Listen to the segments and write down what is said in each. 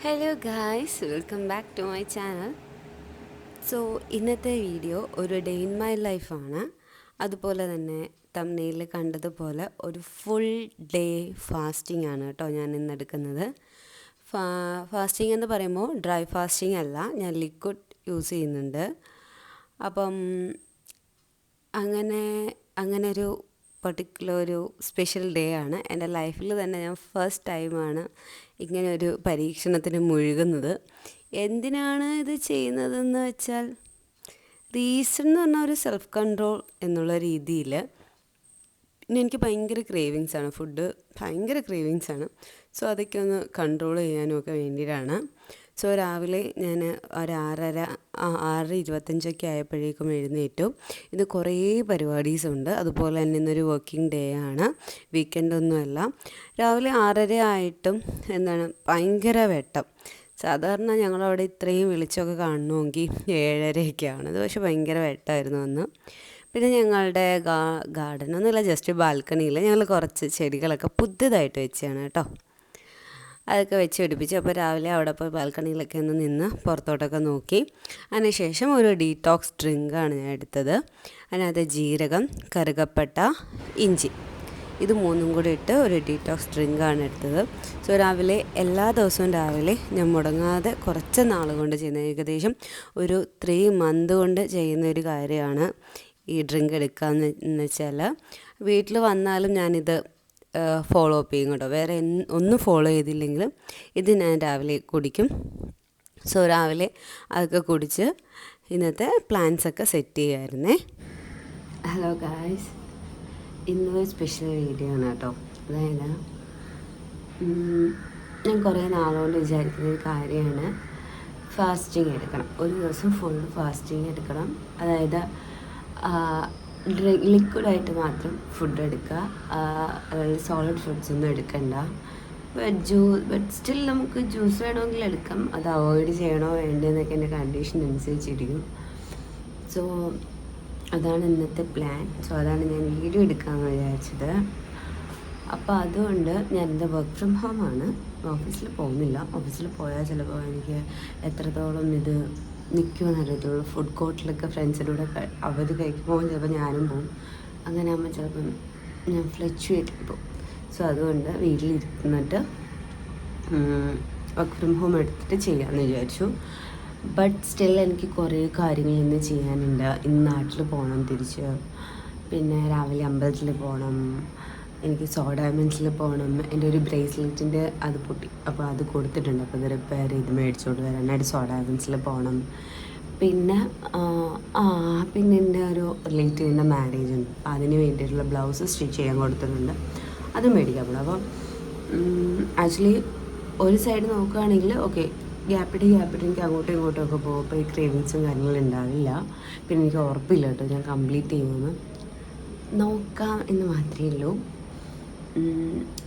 Hello guys, welcome back to my channel. So ഇന്നത്തെ video ഒരു day in my ലൈഫാണ്. അതുപോലെ തന്നെ തംബ്നെയിലിൽ കണ്ടതുപോലെ ഒരു ഫുൾ ഡേ ഫാസ്റ്റിംഗ് ആണ് കേട്ടോ ഞാൻ ഇന്ന് എടുക്കുന്നത്. ഫാസ്റ്റിംഗ് എന്ന് പറയുമ്പോൾ ഡ്രൈ ഫാസ്റ്റിംഗ് അല്ല, ഞാൻ ലിക്വിഡ് യൂസ് ചെയ്യുന്നുണ്ട്. അപ്പം അങ്ങനെ ഒരു പർട്ടിക്കുലർ ഒരു സ്പെഷ്യൽ ഡേ ആണ്. എൻ്റെ ലൈഫിൽ തന്നെ ഞാൻ ഫസ്റ്റ് ടൈമാണ് ഇങ്ങനെ ഒരു പരീക്ഷണത്തിന് മുഴുകുന്നത്. എന്തിനാണ് ഇത് ചെയ്യുന്നതെന്ന് വെച്ചാൽ, റീസൺ എന്ന് പറഞ്ഞാൽ ഒരു സെൽഫ് കൺട്രോൾ എന്നുള്ള രീതിയിൽ. പിന്നെ എനിക്ക് ഭയങ്കര ക്രേവിങ്സാണ്, ഫുഡ് ഭയങ്കര ക്രേവിങ്സാണ്. സോ അതൊക്കെ ഒന്ന് കൺട്രോൾ ചെയ്യാനും ഒക്കെ വേണ്ടിയിട്ടാണ്. സോ രാവിലെ ഞാൻ ഒരു 6:25 ആയപ്പോഴേക്കും എഴുന്നേറ്റു. ഇത് കുറേ പരിപാടീസുണ്ട്. അതുപോലെ തന്നെ ഇന്നൊരു വർക്കിംഗ് ഡേ ആണ്, വീക്കെൻഡൊന്നുമല്ല. രാവിലെ 6:30 ആയിട്ടും ഭയങ്കര വെട്ടം. സാധാരണ ഞങ്ങളവിടെ ഇത്രയും വെളിച്ചമൊക്കെ കാണണമെങ്കിൽ 7:30 ഇത് പക്ഷേ ഭയങ്കര വെട്ടമായിരുന്നു അന്ന്. പിന്നെ ഞങ്ങളുടെ ഗാർഡനൊന്നുമില്ല, ജസ്റ്റ് ബാൽക്കണിയിൽ ഞങ്ങൾ കുറച്ച് ചെടികളൊക്കെ പുതിയതായിട്ട് വെച്ചാണ് കേട്ടോ. അതൊക്കെ വെച്ച് പിടിപ്പിച്ചു. അപ്പോൾ രാവിലെ അവിടെ പോയി ബാൽക്കണിയിലൊക്കെ ഒന്ന് നിന്ന് പുറത്തോട്ടൊക്കെ നോക്കി. അതിനുശേഷം ഒരു ഡീറ്റോക്സ് ഡ്രിങ്കാണ് ഞാൻ എടുത്തത്. അതിനകത്ത് ജീരകം, കറുകപ്പട്ട, ഇഞ്ചി, ഇത് മൂന്നും കൂടി ഇട്ട് ഒരു ഡീറ്റോക്സ് ഡ്രിങ്കാണ് എടുത്തത്. സോ രാവിലെ എല്ലാ ദിവസവും രാവിലെ ഞാൻ മുടങ്ങാതെ കുറച്ച് നാൾ കൊണ്ട് ചെയ്യുന്നത്, ഏകദേശം ഒരു 3 മന്ത് കൊണ്ട് ചെയ്യുന്ന ഒരു കാര്യമാണ് ഈ ഡ്രിങ്ക് എടുക്കുകയെന്ന് വെച്ചാൽ. വീട്ടിൽ വന്നാലും ഞാനിത് ഫോളോ അപ്പ് ചെയ്യും കേട്ടോ. വേറെ ഒന്നും ഫോളോ ചെയ്തില്ലെങ്കിലും ഇത് ഞാൻ രാവിലെ കുടിക്കും. സോ രാവിലെ അതൊക്കെ കുടിച്ച് ഇന്നത്തെ പ്ലാൻസൊക്കെ സെറ്റ് ചെയ്യുമായിരുന്നേ. ഹലോ ഗായ്സ്, ഇന്നൊരു സ്പെഷ്യൽ വീഡിയോ ആണ് കേട്ടോ. അതായത് ഞാൻ കുറേ നാളുകൊണ്ട് വിചാരിക്കുന്ന ഒരു കാര്യമാണ്, ഫാസ്റ്റിംഗ് എടുക്കണം. ഒരു ദിവസം ഫുൾ ഫാസ്റ്റിംഗ് എടുക്കണം. അതായത് ലിക്വിഡായിട്ട് മാത്രം ഫുഡ് എടുക്കുക, അതായത് സോളിഡ് ഫുഡ്സ് ഒന്നും എടുക്കണ്ട. ബട്ട് സ്റ്റിൽ നമുക്ക് ജ്യൂസ് വേണമെങ്കിൽ എടുക്കാം. അത് അവോയ്ഡ് ചെയ്യണോ വേണ്ടതെന്നൊക്കെ എൻ്റെ കണ്ടീഷൻ അനുസരിച്ചിരിക്കും. സോ അതാണ് ഇന്നത്തെ പ്ലാൻ. സോ അതാണ് ഞാൻ വീഡിയോ എടുക്കാമെന്ന് വിചാരിച്ചത്. അപ്പോൾ അതുകൊണ്ട് ഞാൻ എൻ്റെ വർക്ക് ഫ്രം ഹോമാണ്, ഓഫീസിൽ പോകുന്നില്ല. ഓഫീസിൽ പോയാൽ ചിലപ്പോൾ എനിക്ക് എത്രത്തോളം ഇത് നിൽക്കുമെന്ന് അറിയത്തുള്ളൂ. ഫുഡ് കോർട്ടിലൊക്കെ ഫ്രണ്ട്സിൻ്റെ കൂടെ അവധി കഴിക്കുമ്പോൾ ചിലപ്പോൾ ഞാനും പോവും. അങ്ങനെ ആകുമ്പോൾ ചിലപ്പം ഞാൻ ഫ്ലക്ച്വേറ്റ് പോകും. സോ അതുകൊണ്ട് വീട്ടിലിരുന്നിട്ട് വർക്ക് ഫ്രം ഹോം എടുത്തിട്ട് ചെയ്യാമെന്ന് വിചാരിച്ചു. ബട്ട് സ്റ്റിൽ എനിക്ക് കുറേ കാര്യങ്ങൾ ഇന്ന് ചെയ്യാനുണ്ട്. ഇന്ന് നാട്ടിൽ പോകണം തിരിച്ച്. പിന്നെ രാവിലെ അമ്പലത്തിൽ പോകണം, എനിക്ക് ഡയമണ്ട്സിൽ പോകണം. എൻ്റെ ഒരു ബ്രേസ്ലെറ്റിൻ്റെ അത് പൊട്ടി, അപ്പോൾ അത് കൊടുത്തിട്ടുണ്ട്. അപ്പോൾ അത് റിപ്പയർ ചെയ്ത് മേടിച്ചോണ്ട് വരാനായിട്ട് ഡയമണ്ട്സിൽ പോകണം. പിന്നെ പിന്നെ എൻ്റെ ഒരു റിലേറ്റീവിൻ്റെ മാരേജ് ഉണ്ട്, അതിന് വേണ്ടിയിട്ടുള്ള ബ്ലൗസ് സ്റ്റിച്ച് ചെയ്യാൻ കൊടുത്തിട്ടുണ്ട്, അത് മേടിക്കാൻ പോകണം. അപ്പം ആക്ച്വലി ഒരു സൈഡ് നോക്കുകയാണെങ്കിൽ ഓക്കെ, ഗ്യാപ്പിട്ട് എനിക്ക് അങ്ങോട്ടും ഇങ്ങോട്ടും ഒക്കെ പോകും. അപ്പോൾ ഈ ക്രേവിങ്സും കാര്യങ്ങളും ഉണ്ടാവില്ല. പിന്നെ എനിക്ക് ഉറപ്പില്ല കേട്ടോ ഞാൻ കംപ്ലീറ്റ് ചെയ്യുമെന്ന്. നോക്കാം എന്ന് മാത്രമേ ഉള്ളൂ.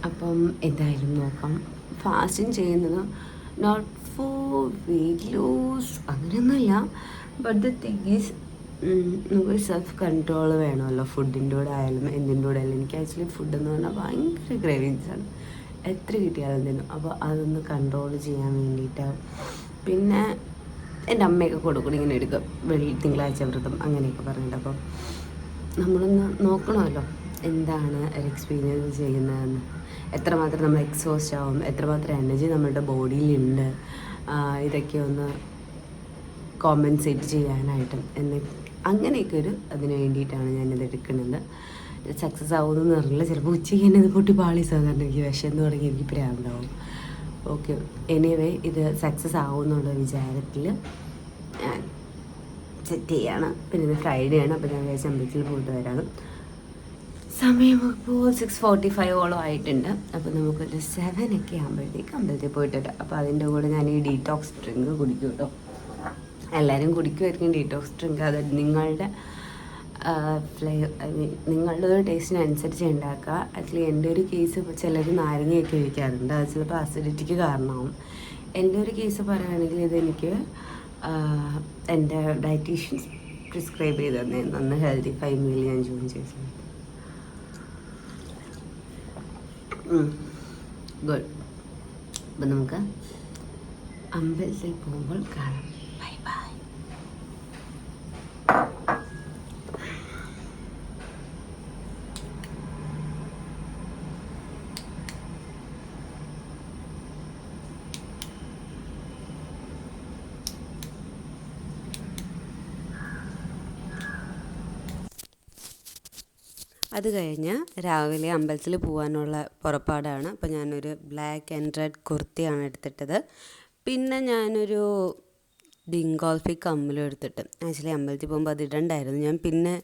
അപ്പം എന്തായാലും നോക്കാം. ഫാസ്റ്റിംഗ് ചെയ്യുന്നത് നോട്ട് ഫോർ വെയിറ്റ് ലോസ് അങ്ങനെയൊന്നുമില്ല. ബട്ട് ദ തിങ് ഈസ്, നമുക്ക് സെൽഫ് കൺട്രോൾ വേണമല്ലോ. ഫുഡിൻ്റെ കൂടെ ആയാലും എന്തിൻ്റെ കൂടെ ആയാലും. എനിക്ക് ആക്ച്വലി ഫുഡെന്ന് പറഞ്ഞാൽ ഭയങ്കര ക്രേവിങ്സാണ്, എത്ര കിട്ടിയാലും തിന്നും. അപ്പോൾ അതൊന്ന് കൺട്രോൾ ചെയ്യാൻ വേണ്ടിയിട്ട്. പിന്നെ എൻ്റെ അമ്മയൊക്കെ കൊടുക്കണം ഇങ്ങനെ എടുക്കും, തിങ്കളാഴ്ച വ്രതം അങ്ങനെയൊക്കെ പറഞ്ഞിട്ട്. അപ്പം നമ്മളൊന്ന് നോക്കണമല്ലോ എന്താണ് ഒരു എക്സ്പീരിയൻസ് ചെയ്യുന്നതെന്ന്, എത്രമാത്രം നമ്മൾ എക്സോസ്റ്റ് ആവും, എത്രമാത്രം എനർജി നമ്മളുടെ ബോഡിയിലുണ്ട്, ഇതൊക്കെ ഒന്ന് കോമ്പൻസേറ്റ് ചെയ്യാനായിട്ടും അങ്ങനെയൊക്കെ അതിന് വേണ്ടിയിട്ടാണ് ഞാനിത് എടുക്കുന്നത്. സക്സസ് ആവുമെന്ന് അറിയില്ല. ചിലപ്പോൾ ഉച്ചയ്ക്ക് തന്നെ ഇത് പൊട്ടി പാളി സാധാരണ എനിക്ക് വിശന്ന് തുടങ്ങി എനിക്ക് പ്രാന്താവും. ഓക്കെ, എനിവേ ഇത് സക്സസ് ആവുമെന്നുള്ള വിചാരത്തിൽ ഞാൻ സെറ്റ് ചെയ്യാണ്. പിന്നെ ഇത് ഫ്രൈഡേ ആണ്, അപ്പോൾ ഞാൻ വിചാരിച്ച അമ്പലത്തിൽ പോയിട്ട് വരാണ്. സമയം ഇപ്പോൾ 6:45 ആയിട്ടുണ്ട്. അപ്പോൾ നമുക്കൊരു 7 ആകുമ്പോഴത്തേക്ക് അമ്പലത്തിൽ പോയിട്ട് വരാം. അപ്പോൾ അതിൻ്റെ കൂടെ ഞാൻ ഈ ഡീറ്റോക്സ് ഡ്രിങ്ക് കുടിക്കും കേട്ടോ. എല്ലാവരും കുടിക്കുമായിരിക്കും ഡീറ്റോക്സ് ഡ്രിങ്ക്. അത് നിങ്ങളുടെ നിങ്ങളുടെ ഒരു ടേസ്റ്റിനനുസരിച്ച് ഉണ്ടാക്കുക. ആക്ച്വലി എൻ്റെ ഒരു കേസ് ചിലർ നാരങ്ങയൊക്കെ ഒഴിക്കാറുണ്ട്, അത് ചിലപ്പോൾ അസിഡിറ്റിക്ക് കാരണമാവും. എൻ്റെ ഒരു കേസ് പറയുകയാണെങ്കിൽ ഇതെനിക്ക് എൻ്റെ ഡയറ്റീഷ്യൻസ് പ്രിസ്ക്രൈബ് ചെയ്ത് തന്നെ നന്ന് ഹെൽത്തി 5 മീൽ ഞാൻ ജോയിൻ ചെയ്തു. ഗുഡ്. അപ്പം നമുക്ക് അമ്പലത്തിൽ പോകുമ്പോൾ കാണാം. Bye bye. അത് കഴിഞ്ഞ് രാവിലെ അമ്പലത്തിൽ പോകാനുള്ള പുറപ്പാടാണ്. അപ്പോൾ ഞാനൊരു ബ്ലാക്ക് ആൻഡ് റെഡ് കുർത്തിയാണ് എടുത്തിട്ടത്. പിന്നെ ഞാനൊരു ഡിങ്കോൾഫി കമ്മലും എടുത്തിട്ട്, ആക്ച്വലി അമ്പലത്തിൽ പോകുമ്പോൾ അത് ഇടണ്ടായിരുന്നു, ഞാൻ പിന്നെ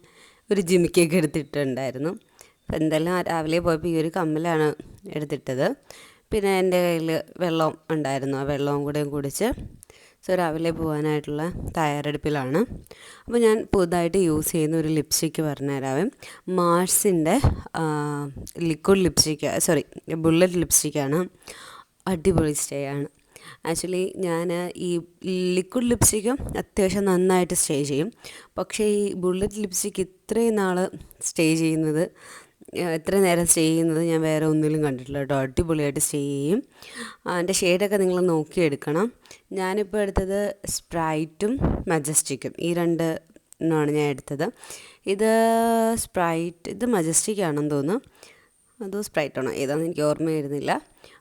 ഒരു ജിമിക്കൊക്കെ എടുത്തിട്ടുണ്ടായിരുന്നു. അപ്പോൾ എന്തായാലും രാവിലെ പോയപ്പോൾ ഈ ഒരു കമ്മലാണ് എടുത്തിട്ടത്. പിന്നെ എൻ്റെ കയ്യിൽ വെള്ളം ഉണ്ടായിരുന്നു, ആ വെള്ളവും കൂടെ കുടിച്ച് സോ രാവിലെ പോകാനായിട്ടുള്ള തയ്യാറെടുപ്പിലാണ്. അപ്പോൾ ഞാൻ പുതുതായിട്ട് യൂസ് ചെയ്യുന്ന ഒരു ലിപ്സ്റ്റിക്ക് പറഞ്ഞുതരാവേ. മാർസിൻ്റെ ലിക്വിഡ് ലിപ്സ്റ്റിക്ക്, സോറി ബുള്ളറ്റ് ലിപ്സ്റ്റിക്കാണ്. അടിപൊളി സ്റ്റേ ആണ്. ആക്ച്വലി ഞാൻ ഈ ലിക്വിഡ് ലിപ്സ്റ്റിക്കും അത്യാവശ്യം നന്നായിട്ട് സ്റ്റേ ചെയ്യും. പക്ഷേ ഈ ബുള്ളറ്റ് ലിപ്സ്റ്റിക്ക് ഇത്രയും നാൾ സ്റ്റേ ചെയ്യുന്നത്, എത്ര നേരം സ്റ്റേ ചെയ്യുന്നത് ഞാൻ വേറെ ഒന്നിലും കണ്ടിട്ടില്ല കേട്ടോ. അടിപൊളിയായിട്ട് സ്റ്റേ ചെയ്യും. അതിൻ്റെ ഷെയ്ഡൊക്കെ നിങ്ങൾ നോക്കിയെടുക്കണം. ഞാനിപ്പോൾ എടുത്തത് സ്പ്രൈറ്റും മജസ്റ്റിക്കും, ഈ രണ്ടെണ്ണമാണ് ഞാൻ എടുത്തത്. ഇത് സ്പ്രൈറ്റ്, ഇത് മജസ്റ്റിക് ആണെന്ന് തോന്നുന്നു, അതോ സ്പ്രൈറ്റാണോ ഏതാണെന്ന് എനിക്ക് ഓർമ്മ വരുന്നില്ല.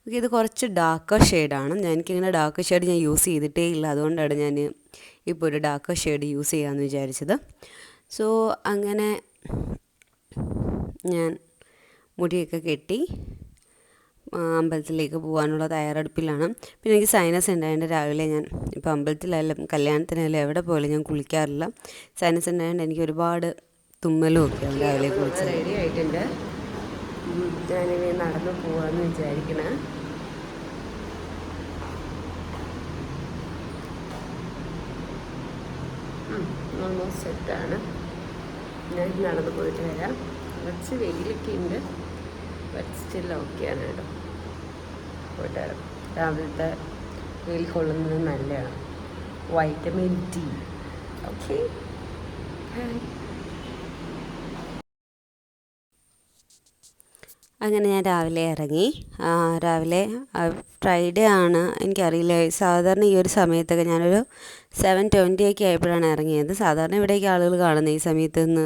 ഓക്കെ, ഇത് കുറച്ച് ഡാർക്കർ ഷെയ്ഡാണ്. എനിക്കിങ്ങനെ ഡാർക്ക് ഷെയ്ഡ് ഞാൻ യൂസ് ചെയ്തിട്ടേ ഇല്ല, അതുകൊണ്ടാണ് ഞാൻ ഇപ്പോൾ ഒരു ഡാർക്കർ ഷെയ്ഡ് യൂസ് ചെയ്യാമെന്ന് വിചാരിച്ചത്. സോ അങ്ങനെ ഞാൻ മുടിയൊക്കെ കെട്ടി അമ്പലത്തിലേക്ക് പോകാനുള്ള തയ്യാറെടുപ്പിലാണ്. പിന്നെ എനിക്ക് സൈനസ് ഉണ്ടായതുകൊണ്ട് രാവിലെ ഞാൻ ഇപ്പോൾ അമ്പലത്തിലായാലും കല്യാണത്തിനായാലും എവിടെ പോയാലും ഞാൻ കുളിക്കാറില്ല. സൈനസ് ഉണ്ടായതുകൊണ്ട് എനിക്ക് ഒരുപാട് തുമ്മലും ഒക്കെയാണ് രാവിലെ കുളിച്ച്. റെഡി ആയിട്ടുണ്ട്. ഞാനിനി നടന്നു പോകാമെന്ന് വിചാരിക്കണേ. ഓൾമോസ്റ്റ് സെറ്റാണ്. ഞാൻ നടന്നു പോയിട്ട് വരാം. കുറച്ച് വെയിലൊക്കെ ഉണ്ട്, ബട്ട് സ്റ്റിൽ ഓക്കെയാണ് കേട്ടോ. പോയിട്ട് വരാം. രാവിലത്തെ വെയിൽ കൊള്ളുന്നത് നല്ലതാണ്, വൈറ്റമിൻ ഡി. ഓക്കെ, അങ്ങനെ ഞാൻ രാവിലെ ഇറങ്ങി. രാവിലെ ഫ്രൈഡേ ആണ്, എനിക്കറിയില്ല. സാധാരണ ഈ ഒരു സമയത്തൊക്കെ ഞാനൊരു 7:20 ഒക്കെ ആയപ്പോഴാണ് ഇറങ്ങിയത്. സാധാരണ ഇവിടേക്ക് ആളുകൾ കാണുന്നത് ഈ സമയത്ത് നിന്ന്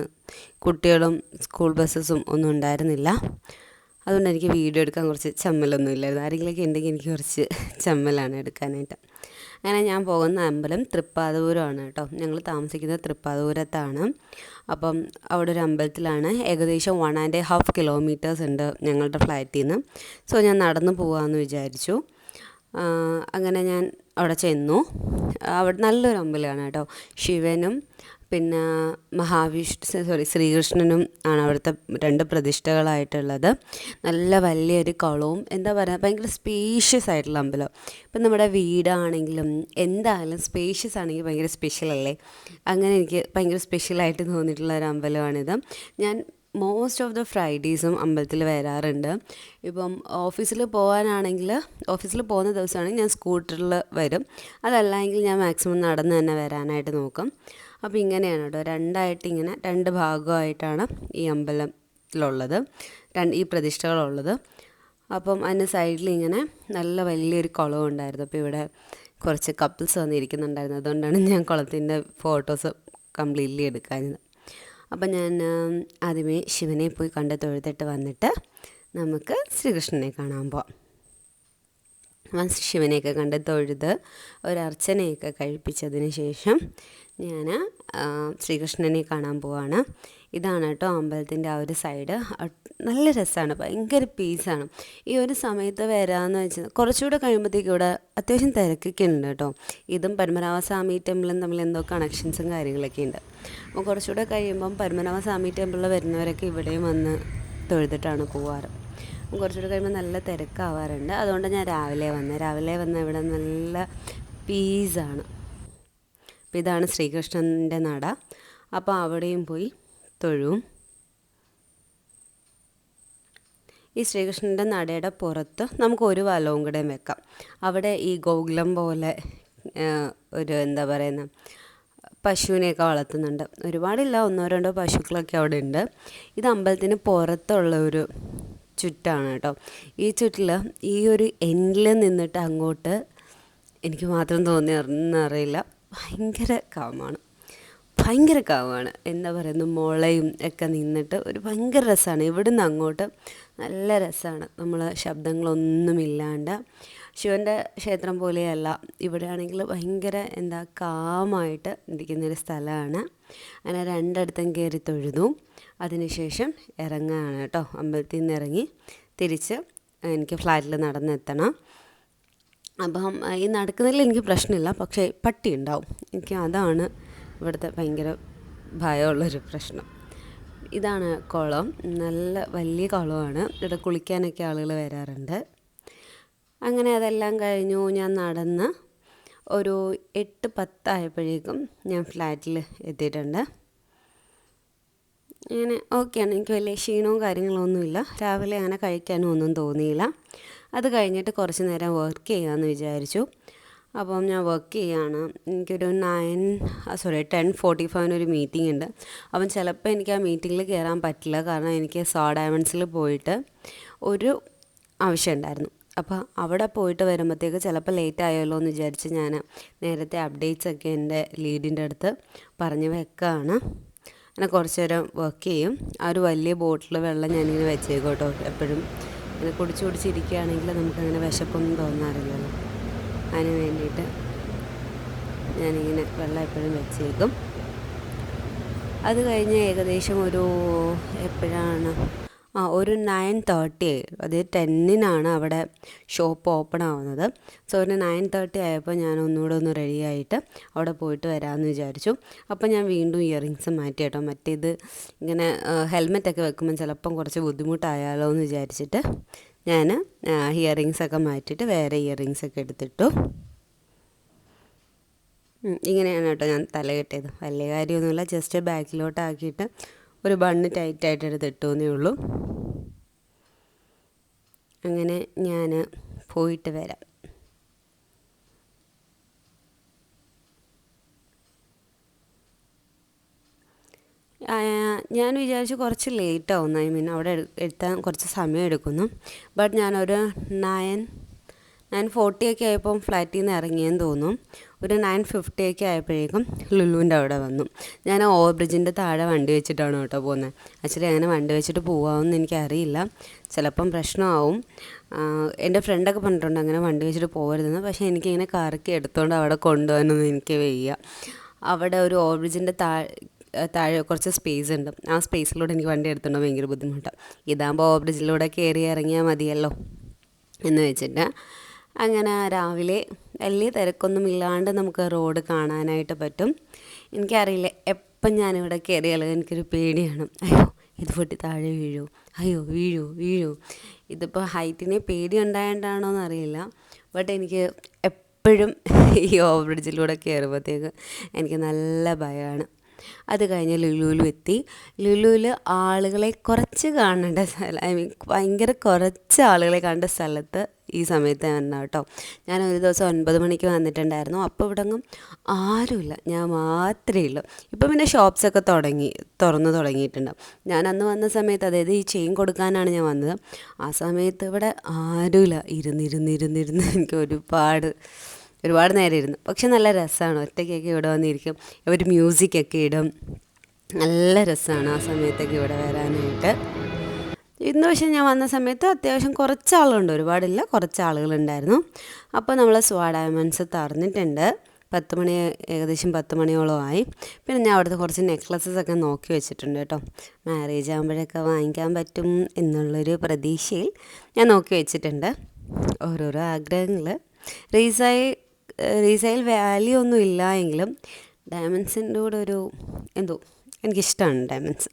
കുട്ടികളും സ്കൂൾ ബസ്സസും ഒന്നും ഉണ്ടായിരുന്നില്ല. അതുകൊണ്ട് എനിക്ക് വീഡിയോ എടുക്കാൻ കുറച്ച് ചമ്മലൊന്നും ഇല്ലായിരുന്നു. ആരെങ്കിലുമൊക്കെ ഉണ്ടെങ്കിൽ എനിക്ക് കുറച്ച് ചമ്മലാണ് എടുക്കാനായിട്ട്. അങ്ങനെ ഞാൻ പോകുന്ന അമ്പലം തൃപ്പാദപുരമാണ് കേട്ടോ. ഞങ്ങൾ താമസിക്കുന്നത് തൃപ്പാദപുരത്താണ്. അപ്പം അവിടെ ഒരു അമ്പലത്തിലാണ്. ഏകദേശം 1.5 കിലോമീറ്റേഴ്സ് ഉണ്ട് ഞങ്ങളുടെ ഫ്ലാറ്റിൽ നിന്ന്. സോ ഞാൻ നടന്നു പോകാമെന്ന് വിചാരിച്ചു. അങ്ങനെ ഞാൻ അവിടെ ചെന്നു. അവിടെ നല്ലൊരു അമ്പലമാണ് കേട്ടോ. ശിവനും പിന്നെ ശ്രീകൃഷ്ണനും ആണ് അവിടുത്തെ 2 പ്രതിഷ്ഠകളായിട്ടുള്ളത്. നല്ല വലിയൊരു കുളവും, എന്താ പറയുക, ഭയങ്കര സ്പേഷ്യസ് ആയിട്ടുള്ള അമ്പലം. ഇപ്പം നമ്മുടെ വീടാണെങ്കിലും എന്തായാലും സ്പേഷ്യസ് ആണെങ്കിൽ ഭയങ്കര സ്പെഷ്യലല്ലേ. അങ്ങനെ എനിക്ക് ഭയങ്കര സ്പെഷ്യലായിട്ട് തോന്നിയിട്ടുള്ള ഒരു അമ്പലമാണിത്. ഞാൻ മോസ്റ്റ് ഓഫ് ദ ഫ്രൈഡേയ്സും അമ്പലത്തിൽ വരാറുണ്ട്. ഇപ്പം ഓഫീസിൽ പോകാനാണെങ്കിൽ, ഓഫീസിൽ പോകുന്ന ദിവസമാണെങ്കിൽ ഞാൻ സ്കൂട്ടറിൽ വരും. അതല്ലെങ്കിൽ ഞാൻ മാക്സിമം നടന്ന് തന്നെ വരാനായിട്ട് നോക്കും. അപ്പോൾ ഇങ്ങനെയാണ് കേട്ടോ, രണ്ടായിട്ട് ഇങ്ങനെ 2 ഭാഗമായിട്ടാണ് ഈ അമ്പലത്തിലുള്ളത്, ഈ പ്രതിഷ്ഠകളുള്ളത്. അപ്പം അതിൻ്റെ സൈഡിൽ ഇങ്ങനെ നല്ല വലിയൊരു കുളവും ഉണ്ടായിരുന്നു. അപ്പോൾ ഇവിടെ കുറച്ച് കപ്പിൾസ് വന്നിരിക്കുന്നുണ്ടായിരുന്നു. അതുകൊണ്ടാണ് ഞാൻ കുളത്തിൻ്റെ ഫോട്ടോസ് കംപ്ലീറ്റ്ലി എടുക്കാഞ്ഞത്. അപ്പം ഞാൻ ആദ്യമേ ശിവനെ പോയി കണ്ട് തൊഴുതിട്ട് വന്നിട്ട് നമുക്ക് ശ്രീകൃഷ്ണനെ കാണാൻ പോവാം. ശിവനെയൊക്കെ കണ്ട് തൊഴുത് ഒരർച്ചനയൊക്കെ കഴിപ്പിച്ചതിന് ശേഷം ഞാൻ ശ്രീകൃഷ്ണനെ കാണാൻ പോവാണ്. ഇതാണ് കേട്ടോ അമ്പലത്തിൻ്റെ ആ ഒരു സൈഡ്. നല്ല രസമാണ്, ഭയങ്കര പീസാണ്. ഈ ഒരു സമയത്ത് വരാമെന്ന് വെച്ചാൽ കുറച്ചുകൂടെ കഴിയുമ്പോഴത്തേക്കും ഇവിടെ അത്യാവശ്യം തിരക്കൊക്കെ ഉണ്ട് കേട്ടോ. ഇതും പത്മനാഭസ്വാമി ടെമ്പിളും തമ്മിൽ എന്തോ കണക്ഷൻസും കാര്യങ്ങളൊക്കെ ഉണ്ട്. അപ്പോൾ കുറച്ചുകൂടെ കഴിയുമ്പം പത്മനാഭസ്വാമി ടെമ്പിളിൽ വരുന്നവരൊക്കെ ഇവിടെയും വന്ന് തൊഴുതിട്ടാണ് പോവാറ്. കുറച്ചുകൂടെ കഴിയുമ്പോൾ നല്ല തിരക്കാവാറുണ്ട്. അതുകൊണ്ട് ഞാൻ രാവിലെ വന്ന് ഇവിടെ നല്ല പീസാണ്. അപ്പോൾ ഇതാണ് ശ്രീകൃഷ്ണൻ്റെ നട. അപ്പോൾ അവിടെയും പോയി തൊഴും. ഈ ശ്രീകൃഷ്ണൻ്റെ നടയുടെ പുറത്ത് നമുക്ക് ഒരു വലവും കൂടെ വെക്കാം. അവിടെ ഈ ഗോകുലം പോലെ ഒരു എന്താ പറയുന്ന പശുവിനെയൊക്കെ വളർത്തുന്നുണ്ട്. ഒരുപാടില്ല, 1-2 പശുക്കളൊക്കെ അവിടെ ഉണ്ട്. ഇത് അമ്പലത്തിന് പുറത്തുള്ള ഒരു ചുറ്റാണ് കേട്ടോ. ഈ ചുറ്റിൽ ഈ ഒരു എൻഡിൽ നിന്നിട്ട് അങ്ങോട്ട് എനിക്ക് മാത്രം തോന്നിയെന്നറിയില്ല, ഭയങ്കര കാമാണ്. എന്താ പറയുന്നത്, മുളയും ഒക്കെ നിന്നിട്ട് ഒരു ഭയങ്കര രസമാണ്. ഇവിടുന്ന് അങ്ങോട്ട് നല്ല രസമാണ്, നമ്മൾ ശബ്ദങ്ങളൊന്നുമില്ലാണ്ട്. ശിവൻ്റെ ക്ഷേത്രം പോലെയല്ല, ഇവിടെയാണെങ്കിൽ ഭയങ്കര കാമായിട്ട് ഇരിക്കുന്നൊരു സ്ഥലമാണ്. അങ്ങനെ രണ്ടിടത്തും കയറി തൊഴുതു. അതിനുശേഷം ഇറങ്ങുകയാണ് കേട്ടോ. അമ്പലത്തിൽ നിന്ന് ഇറങ്ങി തിരിച്ച് എനിക്ക് ഫ്ലാറ്റിൽ നടന്നെത്തണം. അപ്പം ഈ നടക്കുന്നതിൽ എനിക്ക് പ്രശ്നമില്ല, പക്ഷേ പട്ടി ഉണ്ടാവും. എനിക്ക് അതാണ് ഇവിടുത്തെ ഭയങ്കര ഭയമുള്ളൊരു പ്രശ്നം. ഇതാണ് കുളം, നല്ല വലിയ കുളമാണ്. ഇവിടെ കുളിക്കാനൊക്കെ ആളുകൾ വരാറുണ്ട്. അങ്ങനെ അതെല്ലാം കഴിഞ്ഞു. ഞാൻ നടന്ന് ഒരു 8:10 ആയപ്പോഴേക്കും ഞാൻ ഫ്ലാറ്റിൽ എത്തിയിട്ടുണ്ട്. അങ്ങനെ ഓക്കെയാണ്, എനിക്ക് വലിയ ക്ഷീണവും കാര്യങ്ങളൊന്നുമില്ല. രാവിലെ അങ്ങനെ കഴിക്കാനും ഒന്നും തോന്നിയില്ല. അത് കഴിഞ്ഞിട്ട് കുറച്ച് നേരം വർക്ക് ചെയ്യാമെന്ന് വിചാരിച്ചു. അപ്പം ഞാൻ വർക്ക് ചെയ്യുകയാണ്. എനിക്കൊരു 10:45 ഒരു മീറ്റിംഗ് ഉണ്ട്. അപ്പം ചിലപ്പോൾ എനിക്ക് ആ മീറ്റിങ്ങിൽ കയറാൻ പറ്റില്ല, കാരണം എനിക്ക് ഡയമണ്ട്സിൽ പോയിട്ട് ഒരു ആവശ്യം ഉണ്ടായിരുന്നു. അപ്പോൾ അവിടെ പോയിട്ട് വരുമ്പോഴത്തേക്ക് ചിലപ്പോൾ ലേറ്റ് ആയല്ലോ എന്ന് വിചാരിച്ച് ഞാൻ നേരത്തെ അപ്ഡേറ്റ്സൊക്കെ എൻ്റെ ലീഡിൻ്റെ അടുത്ത് പറഞ്ഞ് വെക്കുകയാണ്. അങ്ങനെ കുറച്ച് നേരം വർക്ക് ചെയ്യും. ആ ഒരു വലിയ ബോട്ടിൽ വെള്ളം ഞാനിങ്ങനെ വെച്ചേക്കും കേട്ടോ. എപ്പോഴും ഇങ്ങനെ കുടിച്ചിരിക്കുകയാണെങ്കിൽ നമുക്കങ്ങനെ വിശപ്പൊന്നും തോന്നാറില്ലല്ലോ. അതിന് വേണ്ടിയിട്ട് ഞാനിങ്ങനെ വെള്ളം എപ്പോഴും വെച്ചേക്കും. അത് കഴിഞ്ഞ് ഏകദേശം എപ്പോഴാണ് ഒരു 9:30 അതായത് 10-നാണ് അവിടെ ഷോപ്പ് ഓപ്പൺ ആവുന്നത്. സോ ഒരു 9:30 ആയപ്പോൾ ഞാൻ ഒന്നുകൂടെ ഒന്ന് റെഡിയായിട്ട് അവിടെ പോയിട്ട് വരാമെന്ന് വിചാരിച്ചു. അപ്പോൾ ഞാൻ വീണ്ടും ഇയറിങ്സ് മാറ്റി കേട്ടോ. മറ്റേത് ഇങ്ങനെ ഹെൽമെറ്റൊക്കെ വെക്കുമ്പോൾ ചിലപ്പം കുറച്ച് ബുദ്ധിമുട്ടായാലോ എന്ന് വിചാരിച്ചിട്ട് ഞാൻ ഇയറിങ്സൊക്കെ മാറ്റിയിട്ട് വേറെ ഇയറിങ്സൊക്കെ എടുത്തിട്ടു. ഇങ്ങനെയാണ് കേട്ടോ ഞാൻ തല കെട്ടിയത്. വലിയ കാര്യമൊന്നുമില്ല, ജസ്റ്റ് ബാക്കിലോട്ടാക്കിയിട്ട് ഒരു ബണ്ണ് ടൈറ്റായിട്ട് എടുത്തിട്ടു എന്നേ ഉള്ളൂ. അങ്ങനെ ഞാൻ പോയിട്ട് വരാം. ഞാൻ വിചാരിച്ചു കുറച്ച് ലേറ്റ് ആവുന്നു, അവിടെ എത്താൻ കുറച്ച് സമയം എടുക്കുന്നു. ബട്ട് ഞാനൊരു 9:40 ആയപ്പം ഫ്ലാറ്റിൽ നിന്ന് ഇറങ്ങിയെന്ന് തോന്നും. ഒരു 9:50 ആയപ്പോഴേക്കും ലുലുവിൻ്റെ അവിടെ വന്നു. ഞാൻ ഓവർ ബ്രിഡ്ജിൻ്റെ താഴെ വണ്ടി വെച്ചിട്ടാണ് കേട്ടോ പോകുന്നത്. ആക്ച്വലി അങ്ങനെ വണ്ടി വെച്ചിട്ട് പോകാമെന്ന് എനിക്കറിയില്ല, ചിലപ്പം പ്രശ്നമാവും. എൻ്റെ ഫ്രണ്ടൊക്കെ പറഞ്ഞിട്ടുണ്ട് അങ്ങനെ വണ്ടി വെച്ചിട്ട് പോകരുതെന്ന്. പക്ഷേ എനിക്കിങ്ങനെ കറക്കി എടുത്തുകൊണ്ട് അവിടെ കൊണ്ടുപോകാനൊന്നും എനിക്ക് വയ്യ. അവിടെ ഒരു ഓവർ ബ്രിഡ്ജിൻ്റെ താഴെ കുറച്ച് സ്പേസ് ഉണ്ട്. ആ സ്പേസിലൂടെ എനിക്ക് വണ്ടി എടുത്തുകൊണ്ട് ഭയങ്കര ബുദ്ധിമുട്ടാണ്. ഇതാകുമ്പോൾ ഓവർ ബ്രിഡ്ജിലൂടെ കയറി ഇറങ്ങിയാൽ മതിയല്ലോ എന്ന് വെച്ചിട്ട് അങ്ങനെ രാവിലെ വലിയ തിരക്കൊന്നും ഇല്ലാണ്ട് നമുക്ക് റോഡ് കാണാനായിട്ട് പറ്റും. എനിക്കറിയില്ല, എപ്പം ഞാനിവിടെ കയറിയാലും എനിക്കൊരു പേടിയാണ്. അയ്യോ ഇത് പൊട്ടി താഴെ വീഴൂ, അയ്യോ വീഴൂ. ഇതിപ്പോൾ ഹൈറ്റിനെ പേടി ഉണ്ടായതുകൊണ്ടാണോ എന്നറിയില്ല, ബട്ട് എനിക്ക് എപ്പോഴും ഈ ഓവർ ബ്രിഡ്ജിലൂടെ കയറുമ്പോഴത്തേക്ക് എനിക്ക് നല്ല ഭയമാണ്. അത് കഴിഞ്ഞ് ലുലുവിലും എത്തി. ലുലുവിൽ ആളുകളെ കുറച്ച് കാണേണ്ട സ്ഥലം, ഭയങ്കര കുറച്ച് ആളുകളെ കണ്ട സ്ഥലത്ത് ഈ സമയത്ത് വരണം കേട്ടോ. ഞാൻ ഒരു ദിവസം 9 മണിക്ക് വന്നിട്ടുണ്ടായിരുന്നു. അപ്പോൾ ഇവിടെ ഒന്നും ആരുമില്ല, ഞാൻ മാത്രമേ ഉള്ളൂ. ഇപ്പം പിന്നെ ഷോപ്സൊക്കെ തുറന്നു തുടങ്ങിയിട്ടുണ്ട്. ഞാൻ അന്ന് വന്ന സമയത്ത്, അതായത് ഈ ചെയിൻ കൊടുക്കാനാണ് ഞാൻ വന്നത്, ആ സമയത്ത് ഇവിടെ ആരുമില്ല. ഇരുന്നിരുന്ന് എനിക്ക് ഒരുപാട് നേരം ഇരുന്നു. പക്ഷെ നല്ല രസമാണ്, ഒറ്റയ്ക്കൊക്കെ ഇവിടെ വന്നിരിക്കും. ഇവർ മ്യൂസിക്കൊക്കെ ഇടും, നല്ല രസമാണ് ആ സമയത്തൊക്കെ ഇവിടെ വരാനായിട്ട്. ഇന്ന് പക്ഷേ ഞാൻ വന്ന സമയത്ത് അത്യാവശ്യം കുറച്ച് ആളുണ്ട്, ഒരുപാടില്ല, കുറച്ച് ആളുകളുണ്ടായിരുന്നു. അപ്പോൾ നമ്മൾ ഡയമണ്ട്സ് തുറന്നിട്ടുണ്ട്. 10 മണി, ഏകദേശം 10 മണിയോളം ആയി. പിന്നെ ഞാൻ അവിടുത്തെ കുറച്ച് നെക്ലസസൊക്കെ നോക്കി വെച്ചിട്ടുണ്ട് കേട്ടോ. മാരേജ് ആകുമ്പോഴൊക്കെ വാങ്ങിക്കാൻ പറ്റും എന്നുള്ളൊരു പ്രതീക്ഷയിൽ ഞാൻ നോക്കി വെച്ചിട്ടുണ്ട്. ഓരോരോ ആഗ്രഹങ്ങൾ. റീസെയിൽ വാല്യൂ ഒന്നും ഇല്ല എങ്കിലും ഡയമണ്ട്സിൻ്റെ കൂടെ എന്തോ എനിക്കിഷ്ടമാണ് ഡയമണ്ട്സ്.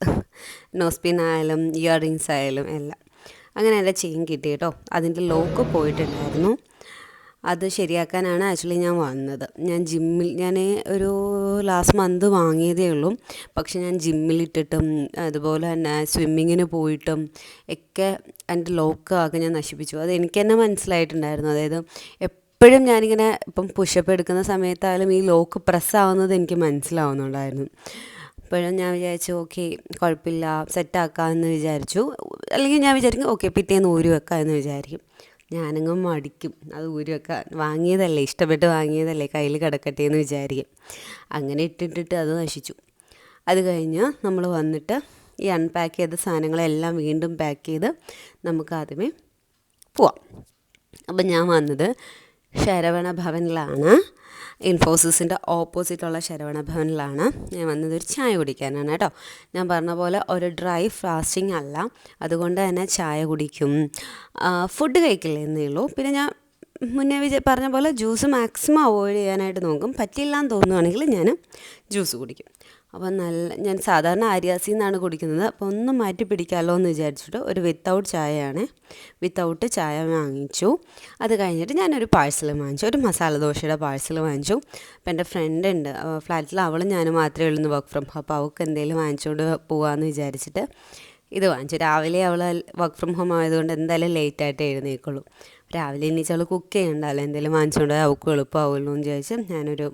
നോസ്പിൻ ആയാലും ഇയറിങ്സ് ആയാലും എല്ലാം. അങ്ങനെ എൻ്റെ ചെയിൻ കിട്ടി കേട്ടോ. അതിൻ്റെ ലോക്ക് പോയിട്ടുണ്ടായിരുന്നു, അത് ശരിയാക്കാനാണ് ആക്ച്വലി ഞാൻ വന്നത്. ഞാൻ ഒരു ലാസ്റ്റ് മന്ത് വാങ്ങിയതേ ഉള്ളൂ. പക്ഷെ ഞാൻ ജിമ്മിലിട്ടിട്ടും അതുപോലെ തന്നെ സ്വിമ്മിങ്ങിന് പോയിട്ടും ഒക്കെ എൻ്റെ ലോക്ക് ആകെ ഞാൻ നശിപ്പിച്ചു. അത് എനിക്ക് തന്നെ മനസ്സിലായിട്ടുണ്ടായിരുന്നു. അതായത് എപ്പോഴും ഞാനിങ്ങനെ ഇപ്പം പുഷപ്പ് എടുക്കുന്ന സമയത്തായാലും ഈ ലോക്ക് പ്രസ്സാവുന്നത് എനിക്ക് മനസ്സിലാവുന്നുണ്ടായിരുന്നു. അപ്പോഴും ഞാൻ വിചാരിച്ചു ഓക്കെ കുഴപ്പമില്ല, സെറ്റാക്കാമെന്ന് വിചാരിച്ചു. അല്ലെങ്കിൽ ഞാൻ വിചാരിക്കും ഓക്കെ പിറ്റേന്ന് ഊരി വെക്കാം എന്ന് വിചാരിക്കും. ഞാനങ്ങ് മടിക്കും, അത് ഊരിയൊക്കെ വാങ്ങിയതല്ലേ, ഇഷ്ടപ്പെട്ട് വാങ്ങിയതല്ലേ, കയ്യിൽ കിടക്കട്ടെ എന്ന് വിചാരിക്കും. അങ്ങനെ ഇട്ടിട്ടിട്ട് അത് നശിച്ചു. അത് കഴിഞ്ഞ് നമ്മൾ വന്നിട്ട് ഈ അൺപാക്ക് ചെയ്ത സാധനങ്ങളെല്ലാം വീണ്ടും പാക്ക് ചെയ്ത് നമുക്ക് ആദ്യമേ പോവാം. അപ്പം ഞാൻ വന്നത് ശരവണ ഭവനിലാണ്, ഇൻഫോസിസിൻ്റെ ഓപ്പോസിറ്റുള്ള ശരവണ ഭവനിലാണ് ഞാൻ വന്നത്. ഒരു ചായ കുടിക്കാനാണ് കേട്ടോ. ഞാൻ പറഞ്ഞ പോലെ ഒരു ഡ്രൈ ഫാസ്റ്റിംഗ് അല്ല, അതുകൊണ്ട് തന്നെ ചായ കുടിക്കും, ഫുഡ് കഴിക്കില്ല എന്നേ ഉള്ളൂ. പിന്നെ ഞാൻ മുന്നേ പറഞ്ഞ പോലെ ജ്യൂസ് മാക്സിമം അവോയ്ഡ് ചെയ്യാനായിട്ട് നോക്കും. പറ്റില്ല എന്ന് തോന്നുകയാണെങ്കിൽ ഞാൻ ജ്യൂസ് കുടിക്കും. അപ്പം ഞാൻ സാധാരണ ആര്യാസിൽ നിന്നാണ് കുടിക്കുന്നത്. അപ്പോൾ ഒന്ന് മാറ്റി പിടിക്കാമല്ലോ എന്ന് വിചാരിച്ചിട്ട് ഒരു വിത്തൗട്ട് ചായ വാങ്ങിച്ചു. അത് കഴിഞ്ഞിട്ട് ഞാനൊരു പാഴ്സൽ വാങ്ങിച്ചു, ഒരു മസാല ദോശയുടെ പാഴ്സൽ വാങ്ങിച്ചു. അപ്പോൾ എൻ്റെ ഫ്രണ്ട് ഉണ്ട് ഫ്ലാറ്റിൽ, അവളും ഞാനും മാത്രമേ ഉള്ളൂ വർക്ക് ഫ്രം ഹോം. അപ്പോൾ അവൾക്ക് എന്തെങ്കിലും വാങ്ങിച്ചുകൊണ്ട് പോകാമെന്ന് വിചാരിച്ചിട്ട് ഇത് വാങ്ങിച്ചു. രാവിലെ അവൾ വർക്ക് ഫ്രം ഹോം ആയതുകൊണ്ട് എന്തായാലും ലേറ്റായിട്ട് എഴുന്നേക്കുള്ളൂ. രാവിലെ എണീച്ച് അവൾ കുക്ക് ചെയ്യണ്ടല്ലോ, എന്തെങ്കിലും വാങ്ങിച്ചുകൊണ്ട് അവൾക്ക് എളുപ്പമാവുമല്ലോ എന്ന് വിചാരിച്ച് ഞാനൊരു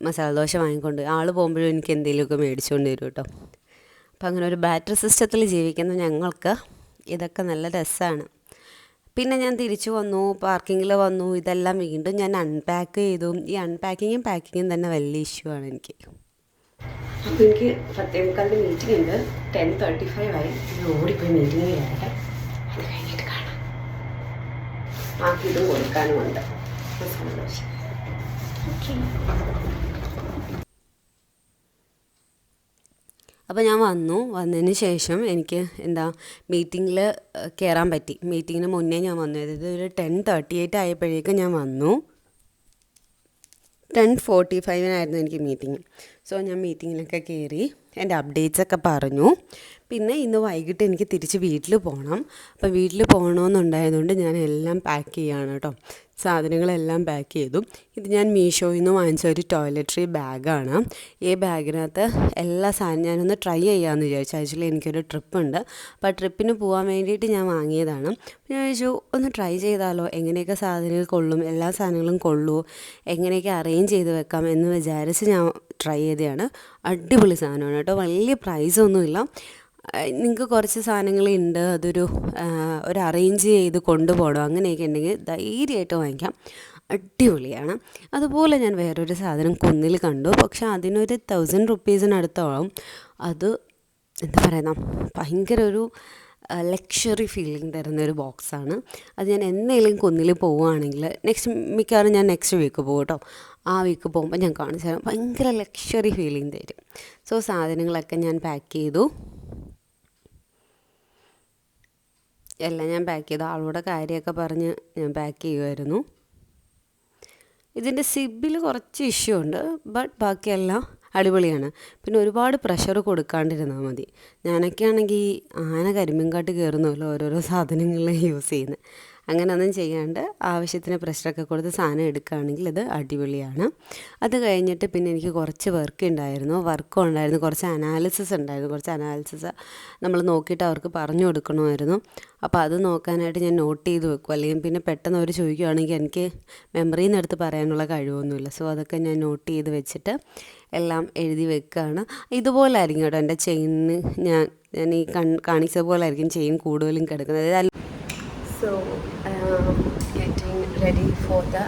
മസാല ദോശ വാങ്ങിക്കൊണ്ട്, ആൾ പോകുമ്പോഴും എനിക്ക് എന്തെങ്കിലുമൊക്കെ മേടിച്ചുകൊണ്ട് വരും കേട്ടോ. അപ്പം അങ്ങനെ ഒരു ബാറ്ററി സിസ്റ്റത്തിൽ ജീവിക്കുന്ന ഞങ്ങൾക്ക് ഇതൊക്കെ നല്ല രസമാണ്. പിന്നെ ഞാൻ തിരിച്ചു വന്നു, പാർക്കിങ്ങിൽ വന്നു, ഇതെല്ലാം വീണ്ടും ഞാൻ അൺപാക്ക് ചെയ്തു. ഈ അൺപാക്കിങ്ങും പാക്കിങ്ങും തന്നെ വലിയ ഇഷ്യൂ ആണ് എനിക്ക്. അപ്പോൾ എനിക്ക് 10:15 മീറ്റിംഗ് ഉണ്ട്, 10:35 ആയി. ഞാൻ ഓടിപ്പോയി മീറ്റിങ്ങിൽ വരട്ടെ, അത് കഴിഞ്ഞിട്ട് കാണാം. ഇതും കൊടുക്കാനുമുണ്ട് മസാല ദോശ. അപ്പോൾ ഞാൻ വന്നതിന് ശേഷം എനിക്ക് മീറ്റിങ്ങിൽ കയറാൻ പറ്റി. മീറ്റിങ്ങിന് മുന്നേ ഞാൻ വന്നു, അതായത് ഒരു 10:38 ആയപ്പോഴേക്കും ഞാൻ വന്നു. 10:45 എനിക്ക് മീറ്റിംഗ്. സോ ഞാൻ മീറ്റിങ്ങിലൊക്കെ കയറി എൻ്റെ അപ്ഡേറ്റ്സൊക്കെ പറഞ്ഞു. പിന്നെ ഇന്ന് വൈകിട്ട് എനിക്ക് തിരിച്ച് വീട്ടിൽ പോകണം. അപ്പോൾ വീട്ടിൽ പോകണമെന്നുണ്ടായതുകൊണ്ട് ഞാൻ എല്ലാം പാക്ക് ചെയ്യുകയാണ് കേട്ടോ. സാധനങ്ങളെല്ലാം പാക്ക് ചെയ്തു. ഇത് ഞാൻ മീഷോയിൽ നിന്ന് വാങ്ങിച്ച ഒരു ടോയ്ലറ്ററി ബാഗാണ്. ഈ ബാഗിനകത്ത് എല്ലാ സാധനം ഞാനൊന്ന് ട്രൈ ചെയ്യാമെന്ന് വിചാരിച്ചു. ആക്ച്വലി എനിക്കൊരു ട്രിപ്പുണ്ട്, അപ്പോൾ ആ ട്രിപ്പിന് പോകാൻ വേണ്ടിയിട്ട് ഞാൻ വാങ്ങിയതാണ്. ഞാൻ വിചാരിച്ചു ഒന്ന് ട്രൈ ചെയ്താലോ, എങ്ങനെയൊക്കെ സാധനങ്ങൾ കൊള്ളും, എല്ലാ സാധനങ്ങളും കൊള്ളുമോ, എങ്ങനെയൊക്കെ അറേഞ്ച് ചെയ്ത് വെക്കാം എന്ന് വിചാരിച്ച് ഞാൻ ട്രൈ ചെയ്തതാണ്. അടിപൊളി സാധനമാണ് കേട്ടോ, വലിയ പ്രൈസൊന്നുമില്ല. നിങ്ങൾക്ക് കുറച്ച് സാധനങ്ങളുണ്ട്, ഒരു അറേഞ്ച് ചെയ്ത് കൊണ്ടുപോകണം അങ്ങനെയൊക്കെ ഉണ്ടെങ്കിൽ ധൈര്യമായിട്ട് വാങ്ങിക്കാം, അടിപൊളിയാണ്. അതുപോലെ ഞാൻ വേറൊരു സാധനം കുന്നിൽ കണ്ടു, പക്ഷെ അതിനൊരു 1000 റുപ്പീസിനടുത്തോളം. അത് എന്താ പറയുക, ഭയങ്കര ഒരു ലക്ഷറി ഫീലിംഗ് തരുന്നൊരു ബോക്സാണ്. അത് ഞാൻ എന്തെങ്കിലും കുന്നിൽ പോവുകയാണെങ്കിൽ മിക്കവാറും ഞാൻ നെക്സ്റ്റ് വീക്ക് പോകും കേട്ടോ. ആ വീക്ക് പോകുമ്പോൾ ഞാൻ കാണിച്ചു തരാം, ഭയങ്കര ലക്ഷറി ഫീലിംഗ് തരും. സോ സാധനങ്ങളൊക്കെ ഞാൻ പാക്ക് ചെയ്തു, എല്ലാം ഞാൻ പാക്ക് ചെയ്തു. ആളോടെ കാര്യമൊക്കെ പറഞ്ഞ് ഞാൻ പാക്ക് ചെയ്യുമായിരുന്നു. ഇതിൻ്റെ സിബിൽ കുറച്ച് ഇഷ്യൂ ഉണ്ട്, ബട്ട് ബാക്കിയെല്ലാം അടിപൊളിയാണ്. പിന്നെ ഒരുപാട് പ്രഷർ കൊടുക്കാണ്ടിരുന്നാൽ മതി. ഞാനൊക്കെ ആണെങ്കിൽ ആന കരിമീൻകാട്ട് കയറുന്നല്ലോ ഓരോരോ സാധനങ്ങൾ യൂസ് ചെയ്യുന്നത്. അങ്ങനെയൊന്നും ചെയ്യാണ്ട് ആവശ്യത്തിന് പ്രഷറൊക്കെ കൊടുത്ത് സാധനം എടുക്കുകയാണെങ്കിൽ ഇത് അടിപൊളിയാണ്. അത് കഴിഞ്ഞിട്ട് പിന്നെ എനിക്ക് കുറച്ച് വർക്കും ഉണ്ടായിരുന്നു, കുറച്ച് അനാലിസിസ് ഉണ്ടായിരുന്നു. കുറച്ച് അനാലിസിസ് നമ്മൾ നോക്കിയിട്ട് അവർക്ക് പറഞ്ഞു കൊടുക്കണമായിരുന്നു. അപ്പോൾ അത് നോക്കാനായിട്ട് ഞാൻ നോട്ട് ചെയ്ത് വെക്കും, അല്ലെങ്കിൽ പിന്നെ പെട്ടെന്ന് അവർ ചോദിക്കുകയാണെങ്കിൽ എനിക്ക് മെമ്മറിയിൽ നിന്ന് എടുത്ത് പറയാനുള്ള കഴിവൊന്നുമില്ല. സോ അതൊക്കെ ഞാൻ നോട്ട് ചെയ്ത് വെച്ചിട്ട് എല്ലാം എഴുതി വെക്കുകയാണ്. ഇതുപോലെ ആയിരിക്കും കേട്ടോ എൻ്റെ ചെയിനിന് ഞാൻ ഈ കാണിച്ച പോലെ ആയിരിക്കും ചെയിൻ കൂടുതലും കിടക്കുന്നത്. So getting ready for the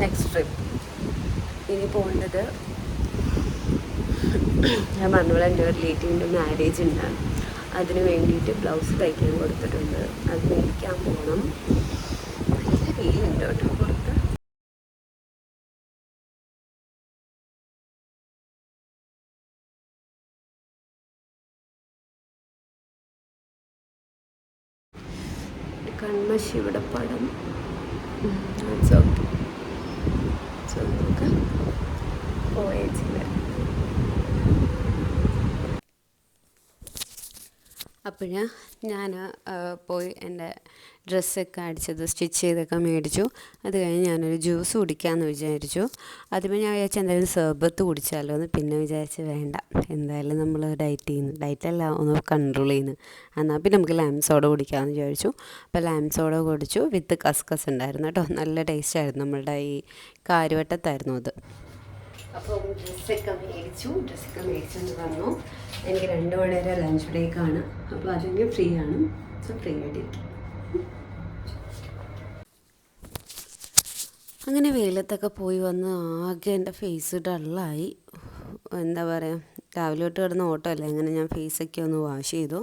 next trip. ഇനി പോകേണ്ടത്, ഞാൻ പറഞ്ഞ എൻ്റെ ഒരു റിലേറ്റീവിൻ്റെ മാരേജ് ഉണ്ട്, അതിന് വേണ്ടിയിട്ട് ബ്ലൗസ് തയ്ക്കാൻ കൊടുത്തിട്ടുണ്ട്. അത് മേടിക്കാൻ പോകണം. നല്ല വെയിലുണ്ട് കേട്ടോ പുറത്ത്. കൺമശി ഇവിടെ പടം നമുക്ക് പോയേച്ചില്ല. അപ്പോൾ ഞാൻ പോയി എൻ്റെ ഡ്രസ്സൊക്കെ അടിച്ചത് സ്റ്റിച്ച് ചെയ്തൊക്കെ മേടിച്ചു. അത് കഴിഞ്ഞ് ഞാനൊരു ജ്യൂസ് കുടിക്കാമെന്ന് വിചാരിച്ചു. ആദ്യമേ ഞാൻ വിചാരിച്ചു എന്തായാലും സർബത്ത് കുടിച്ചാലോ എന്ന്, പിന്നെ വിചാരിച്ച് വേണ്ട, എന്തായാലും നമ്മൾ ഡയറ്റല്ല ഒന്ന് കൺട്രോൾ ചെയ്യുന്നു, എന്നാൽ പിന്നെ നമുക്ക് ലൈം സോഡ കുടിക്കാമെന്ന് വിചാരിച്ചു. അപ്പോൾ ലൈം സോഡ കുടിച്ചു, വിത്ത് കസ്കസ് ഉണ്ടായിരുന്നു കേട്ടോ, നല്ല ടേസ്റ്റായിരുന്നു. നമ്മളുടെ ഈ കാര്യവട്ടത്തായിരുന്നു അത്. അപ്പോൾ ഡ്രസ്സൊക്കെ മേടിച്ചെന്ന് പറഞ്ഞു. എനിക്ക് 2 മണി വരെ ലഞ്ച് ബ്രേക്കാണ്, അപ്പോൾ അതിന് ഫ്രീ ആണ്. സോ ഫ്രീ ആയിട്ടിരിക്കും. അങ്ങനെ വെയിലത്തൊക്കെ പോയി വന്ന് ആകെ എൻ്റെ ഫേസ് ഡള്ളായി. എന്താ പറയുക, രാവിലെ തൊട്ട് കിടന്ന ഓട്ടമല്ലേ, അങ്ങനെ ഞാൻ ഫേസൊക്കെ ഒന്ന് വാഷ് ചെയ്തു.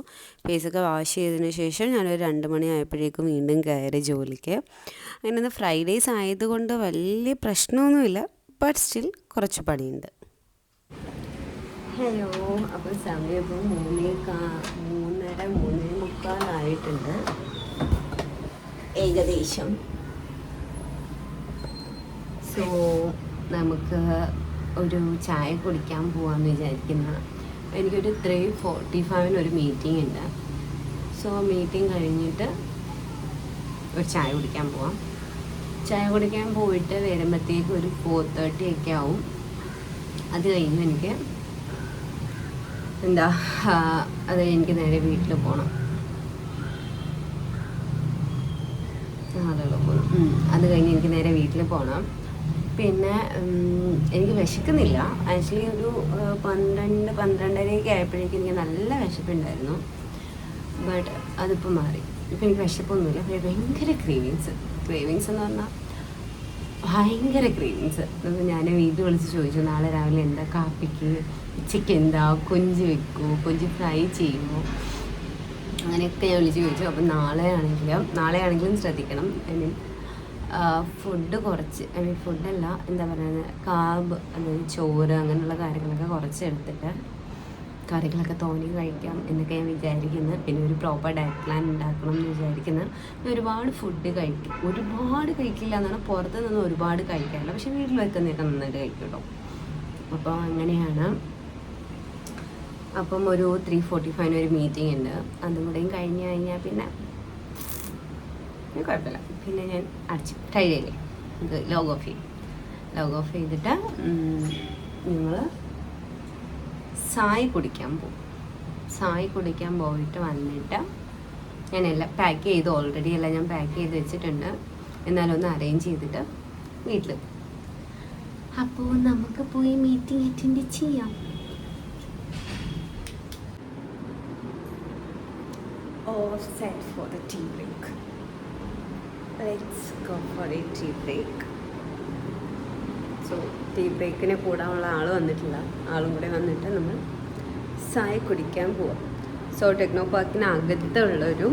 ഫേസൊക്കെ വാഷ് ചെയ്തതിന് ശേഷം ഞാനൊരു 2 മണി ആയപ്പോഴേക്കും വീണ്ടും കയറി ജോലിക്ക്. അങ്ങനെ ഇന്ന് ഫ്രൈഡേയ്സ് ആയതുകൊണ്ട് വലിയ പ്രശ്നമൊന്നുമില്ല, ബട്ട് സ്റ്റിൽ കുറച്ച് പണിയുണ്ട്. ഹലോ, അപ്പോൾ സമയം ഇപ്പോൾ 3:30-3:45 ഏകദേശം. സോ നമുക്ക് ഒരു ചായ കുടിക്കാൻ പോകാമെന്ന് വിചാരിക്കുന്ന. എനിക്കൊരു 3:45 ഒരു മീറ്റിംഗ് ഉണ്ട്. സോ മീറ്റിംഗ് കഴിഞ്ഞിട്ട് ഒരു ചായ കുടിക്കാൻ പോവാം. ചായ കുടിക്കാൻ പോയിട്ട് വരുമ്പോഴത്തേക്ക് ഒരു 4:30 ഒക്കെ ആവും. അത് കഴിഞ്ഞ് എനിക്ക് എനിക്ക് നേരെ വീട്ടിൽ പോകണം. അത് കഴിഞ്ഞ് എനിക്ക് നേരെ വീട്ടിൽ പോകണം. പിന്നെ എനിക്ക് വിശക്കുന്നില്ല. ആക്ച്വലി ഒരു 12-12:30 ആയപ്പോഴേക്കും എനിക്ക് നല്ല വിശപ്പുണ്ടായിരുന്നു. ബട്ട് അതിപ്പോൾ മാറി. ഇപ്പം എനിക്ക് വിശപ്പൊന്നുമില്ല. ഭയങ്കര ക്രേവിങ്സ് എന്ന് പറഞ്ഞാൽ ഭയങ്കര ക്രേവിങ്സ്. അപ്പോൾ ഞാൻ വീട്ടിൽ വിളിച്ച് ചോദിച്ചു, നാളെ രാവിലെ എന്താ കാപ്പിക്ക്, ഉച്ചയ്ക്ക് എന്താ, കൊഞ്ച് വെക്കുമോ, കൊഞ്ച് ഫ്രൈ ചെയ്യുമോ, അങ്ങനെയൊക്കെ ഞാൻ വിളിച്ച് ചോദിച്ചു. അപ്പം നാളെ ആണെങ്കിലും ശ്രദ്ധിക്കണം. ഫുഡ് കുറച്ച്, ഫുഡല്ല, എന്താ പറയുന്നത്, കാർബ്, അതായത് ചോറ് അങ്ങനെയുള്ള കാര്യങ്ങളൊക്കെ കുറച്ച് എടുത്തിട്ട് കറികളൊക്കെ തോന്നി കഴിക്കാം എന്നൊക്കെ ഞാൻ വിചാരിക്കുന്നത്. പിന്നെ ഒരു പ്രോപ്പർ ഡയറ്റ് പ്ലാൻ ഉണ്ടാക്കണം എന്ന് വിചാരിക്കുന്നത്. ഒരുപാട് ഫുഡ് കഴിക്കില്ല എന്നാണ്, പുറത്ത് നിന്ന് ഒരുപാട് കഴിക്കാറില്ല, പക്ഷെ വീട്ടിൽ വെക്കുന്നതൊക്കെ നന്നായിട്ട് കഴിക്കും കേട്ടോ. അപ്പോൾ അങ്ങനെയാണ്. അപ്പം ഒരു 3:45 ഒരു മീറ്റിംഗ് ഉണ്ട്. അതും കൂടെയും കഴിഞ്ഞ് കഴിഞ്ഞാൽ പിന്നെ കുഴപ്പമില്ല. പിന്നെ ഞാൻ ഫ്രൈഡേയില്ലേ ഇത് ലോഗ് ഓഫ് ചെയ്തിട്ട് നിങ്ങൾ ചായ കുടിക്കാൻ പോയിട്ട് വന്നിട്ട് ഞാനെല്ലാം പാക്ക് ചെയ്തു. ഓൾറെഡി എല്ലാം ഞാൻ പാക്ക് ചെയ്ത് വെച്ചിട്ടുണ്ട്. എന്നാലും ഒന്ന് അറേഞ്ച് ചെയ്തിട്ട് വീട്ടിൽ. അപ്പോൾ നമുക്ക് പോയി മീറ്റിംഗ് അറ്റൻഡ് ചെയ്യാം. All set for the tea break. Let's go for a tea break. So tea ബ്രേക്കിന് കൂടാനുള്ള ആൾ വന്നിട്ടില്ല. ആളും കൂടെ വന്നിട്ട് നമ്മൾ ചായ കുടിക്കാൻ പോവാം. സോ ടെക്നോ പാർക്കിന് അകത്തുള്ളൊരു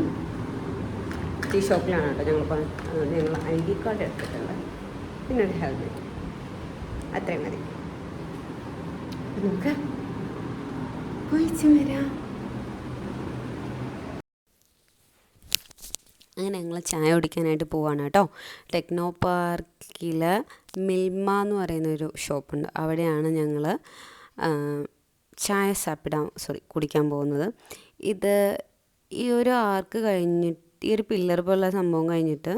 ടീ ഷോപ്പിലാണ് കേട്ടോ അതുകൊണ്ട് ഞങ്ങൾ ID കാർഡ് എടുത്തിട്ടുണ്ട്, പിന്നെ ഒരു ഹെൽമെറ്റ്, അത്രയും മതി. നമുക്ക് പോയിച്ചു വരാം. അങ്ങനെ ഞങ്ങൾ ചായ കുടിക്കാനായിട്ട് പോവാണ് കേട്ടോ. ടെക്നോ പാർക്കിൽ മിൽമ എന്ന് പറയുന്നൊരു ഷോപ്പുണ്ട്. അവിടെയാണ് ഞങ്ങൾ ചായ കുടിക്കാൻ പോകുന്നത്. ഈ ഒരു ആർക്ക് കഴിഞ്ഞിട്ട്, ഈ ഒരു പില്ലർ പോലുള്ള സംഭവം കഴിഞ്ഞിട്ട്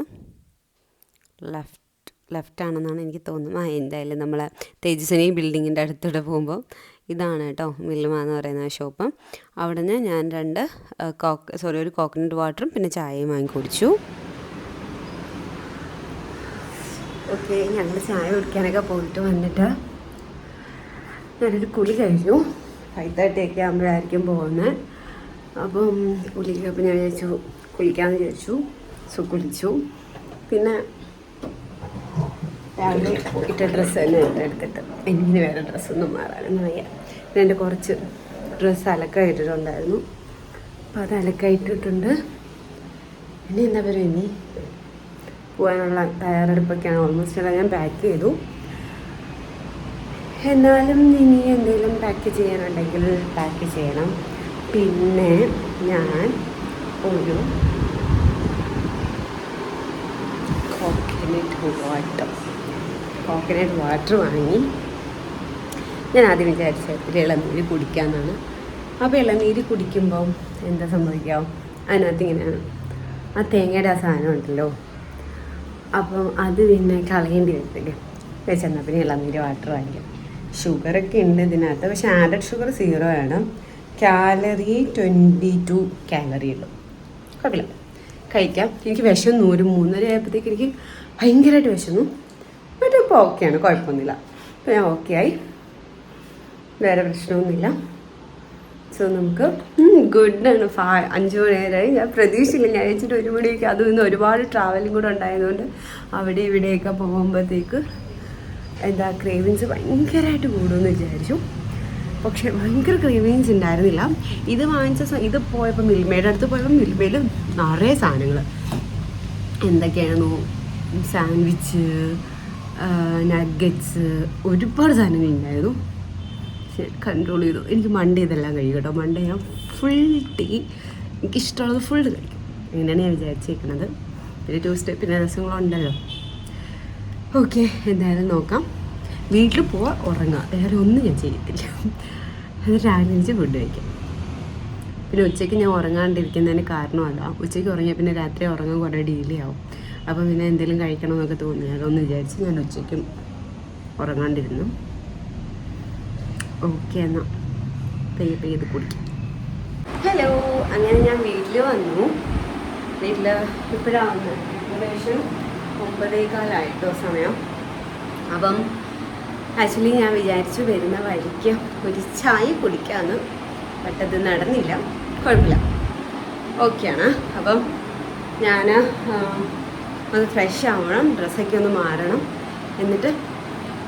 ലെഫ്റ്റ് ആണെന്നാണ് എനിക്ക് തോന്നുന്നത്. എന്തായാലും നമ്മളെ തേജസ്വിനി ബിൽഡിങ്ങിൻ്റെ അടുത്തൂടെ പോകുമ്പോൾ ഇതാണ് കേട്ടോ മിൽമ എന്ന് പറയുന്ന ഷോപ്പ്. അവിടെ നിന്ന് ഞാൻ ഒരു കോക്കനട്ട് വാട്ടറും പിന്നെ ചായയും വാങ്ങി കുടിച്ചു. ഓക്കെ, ഞങ്ങൾ ചായ കുടിക്കാനൊക്കെ പോയിട്ട് വന്നിട്ട് ഞാനൊരു കുളി കഴിഞ്ഞു. 5:30 ആകുമ്പോഴായിരിക്കും പോകുന്നത്. അപ്പം കുളിക്കപ്പോൾ ഞാൻ കുളിക്കാമെന്ന് വിചാരിച്ചു. സോ കുളിച്ചു. പിന്നെ രാവിലെ ഇട്ട ഡ്രസ്സ് തന്നെ എടുത്തിട്ട് എനിക്ക് വേറെ ഡ്രസ്സൊന്നും മാറാനൊന്നും വയ്യ. പിന്നെ എൻ്റെ കുറച്ച് ഡ്രസ്സ് അലക്കായിട്ടിട്ടുണ്ടായിരുന്നു. അപ്പോൾ അത് അലക്കായിട്ടിട്ടുണ്ട്. ഇനി എന്താ പറയുക, ഇനി പോകാനുള്ള തയ്യാറെടുപ്പൊക്കെയാണ്. ഓൾമോസ്റ്റ് എല്ലാം ഞാൻ പാക്ക് ചെയ്തു. എന്നാലും ഇനി എന്തെങ്കിലും പാക്ക് ചെയ്യാനുണ്ടെങ്കിൽ പാക്ക് ചെയ്യണം. പിന്നെ ഞാൻ ഒരു കോക്കനട്ട് വാട്ടർ വാങ്ങി. ഞാൻ ആദ്യം വിചാരിച്ചത് ഇളനീര് കുടിക്കാമെന്നാണ്. അപ്പോൾ ഇളനീര് കുടിക്കുമ്പം എന്താ സംഭവിക്കാം, അതിനകത്ത് ഇങ്ങനെ ആ തേങ്ങയുടെ ആ സാധനം ഉണ്ടല്ലോ, അപ്പം അത് പിന്നെ കളയേണ്ടി വരത്തില്ലേ. വെച്ചെന്നാൽ പിന്നെ ഇളനീര് വാട്ടർ വാങ്ങിക്കാം. ഷുഗറൊക്കെ ഉണ്ട് ഇതിനകത്ത്, പക്ഷേ ആഡഡ് ഷുഗർ 0 ആണ്. കാലറി 22 കാലറി ഉള്ളൂ. കുഴപ്പമില്ല, കഴിക്കാം. എനിക്ക് വിശന്നു. ഒരു 3:30 ആയപ്പോഴത്തേക്ക് എനിക്ക് ഭയങ്കരമായിട്ട് വിശന്നു. ബട്ട് ഇപ്പോൾ ഓക്കെയാണ്, കുഴപ്പമൊന്നുമില്ല. അപ്പോൾ ഞാൻ ഓക്കെ ആയി, വേറെ പ്രശ്നമൊന്നുമില്ല. സോ നമുക്ക് ഗുഡാണ്. 5 മണി നേരമായി. ഞാൻ പ്രതീക്ഷയില്ല, ഞാൻ വെച്ചിട്ട് 1 മണിയൊക്കെ അതും ഇന്ന് ഒരുപാട് ട്രാവലിംഗ് കൂടെ ഉണ്ടായതുകൊണ്ട് അവിടെ ഇവിടെയൊക്കെ പോകുമ്പോഴത്തേക്ക് എന്താ ക്രേവിങ്സ് ഭയങ്കരമായിട്ട് കൂടുമെന്ന് വിചാരിച്ചു. പക്ഷെ ഭയങ്കര ക്രേവിങ്സ് ഉണ്ടായിരുന്നില്ല. ഇത് ഇത് പോയപ്പോൾ മിൽമയുടെ അടുത്ത് പോയപ്പോൾ മിൽമയിൽ നിറയെ സാധനങ്ങൾ എന്തൊക്കെയായിരുന്നു, സാൻഡ്വിച്ച്, നഗറ്റ്സ്, ഒരുപാട് സാധനങ്ങളുണ്ടായിരുന്നു. പക്ഷെ കൺട്രോൾ ചെയ്തു. എനിക്ക് മൺഡേ ഇതെല്ലാം കഴിയും കേട്ടോ. മൺഡേ ഞാൻ ഫുൾ ടീ, എനിക്കിഷ്ടമുള്ളത് ഫുൾ കഴിക്കും. അങ്ങനെയാണ് ഞാൻ വിചാരിച്ചേക്കുന്നത്. പിന്നെ ട്യൂസ്ഡേ പിന്നെ ദിവസങ്ങളുണ്ടല്ലോ. ഓക്കെ, എന്തായാലും നോക്കാം. വീട്ടിൽ പോവാ, ഉറങ്ങുക, വേറെ ഒന്നും ഞാൻ ചെയ്യത്തില്ല. അത് രാവിലെ എനിക്ക് ഫുഡ് കഴിക്കാം. പിന്നെ ഉച്ചയ്ക്ക് ഞാൻ ഉറങ്ങാണ്ടിരിക്കുന്നതിന് കാരണം അതാ. ഉച്ചയ്ക്ക് ഉറങ്ങിയാൽ പിന്നെ രാത്രി ഉറങ്ങാൻ കുറേ ഡിലേ ആവും. അപ്പോൾ പിന്നെ എന്തെങ്കിലും കഴിക്കണമെന്നൊക്കെ തോന്നിയാലോ എന്ന് വിചാരിച്ച് ഞാൻ ഉച്ചയ്ക്കും ഉറങ്ങാണ്ടിരുന്നു. ഓക്കെ, എന്നാൽ പെയ്ത് കുടിക്കാം. ഹലോ, അങ്ങനെ ഞാൻ വീട്ടിൽ വന്നു. വീട്ടിൽ ഇപ്പോഴാണ് വന്നത്. ഏകദേശം 9:15 സമയം. അപ്പം ആക്ച്വലി ഞാൻ വിചാരിച്ചു വരുന്ന വഴിക്ക് ഒരു ചായ കുടിക്കാമെന്ന്. ബട്ട് അത് നടന്നില്ല. കുഴപ്പമില്ല, ഓക്കെയാണ്. അപ്പം ഞാൻ ഒന്ന് ഫ്രഷ് ആവണം, ഡ്രസ്സൊക്കെ ഒന്ന് മാറണം, എന്നിട്ട്